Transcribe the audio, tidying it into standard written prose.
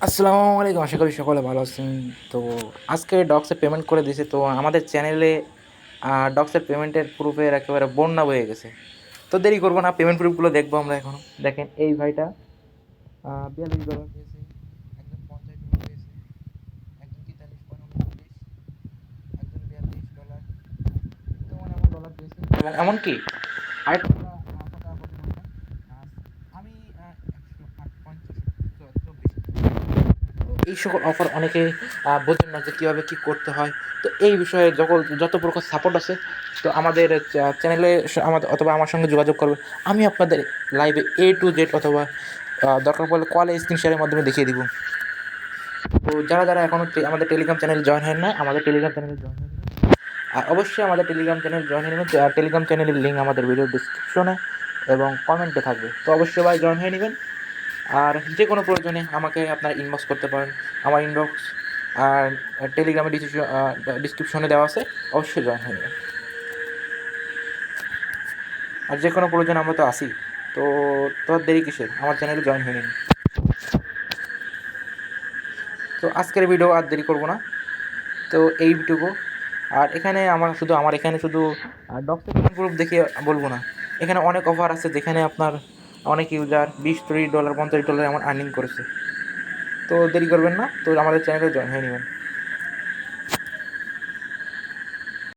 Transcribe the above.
আসসালামু আলাইকুম, আশা করি সকলে ভালো আছেন। তো আজকে ডক্সে পেমেন্ট করে দিয়েছে, তো আমাদের চ্যানেলে ডক্সের পেমেন্টের প্রুফের একেবারে বন্যা বয়ে গেছে। তো দেরি করবো না, পেমেন্ট প্রুফগুলো দেখবো আমরা এখনো। দেখেন এই ভাইটা $42 পেয়েছে, একজন $50 পেয়েছে, একজন $43.39, একজন $42, এমন এমন ডলার পেয়েছে। এবং এমনকি আরেকটা কথা বলতে ভুলি না, আমি 108.24 এই সকল অফার অনেকে বোঝেন না যে কীভাবে কী করতে হয়। তো এই বিষয়ে যত প্রকার সাপোর্ট আছে, তো আমাদের চ্যানেলে আমাদের অথবা আমার সঙ্গে যোগাযোগ করবেন। আমি আপনাদের লাইভে A to Z অথবা দরকার পড়লে কলে স্ক্রিন শেয়ারের মাধ্যমে দেখিয়ে দিব। তো যারা এখনও আমাদের টেলিগ্রাম চ্যানেলে জয়েন হয় না, আমাদের টেলিগ্রাম চ্যানেলে জয়েন হয়ে নেবেন। আর অবশ্যই আমাদের টেলিগ্রাম চ্যানেল জয়েন হয়ে নেবেন। টেলিগ্রাম চ্যানেলের লিঙ্ক আমাদের ভিডিও ডিসক্রিপশনে এবং কমেন্টে থাকবে। তো অবশ্যই ভাই জয়েন হয়ে নেবেন। আর যে কোনো প্রয়োজনে আমাকে আপনারা ইনবক্স করতে পারেন। আমার ইনবক্স আর টেলিগ্রামে ডিসক্রিপশনে দেওয়া আছে, অবশ্যই জয়েন হয়ে নেবেন। আর যে কোনো প্রয়োজনে আমরা তো আসি। তো তোর দেরি কিসের, আমার চ্যানেলে জয়েন হয়ে নিন। তো আজকের ভিডিও আর দেরি করবো না, তো এইটুকু। আর এখানে আমার এখানে শুধু ডক্টর গ্রুপ দেখিয়ে বলবো না, এখানে অনেক অফার আছে যেখানে আপনার অনেক ইউজার $20-30 $50 এমন আর্নিং করেছে। তো দেরি করবেন না, তো আমাদের চ্যানেলে জয়েন হয়ে নেবেন।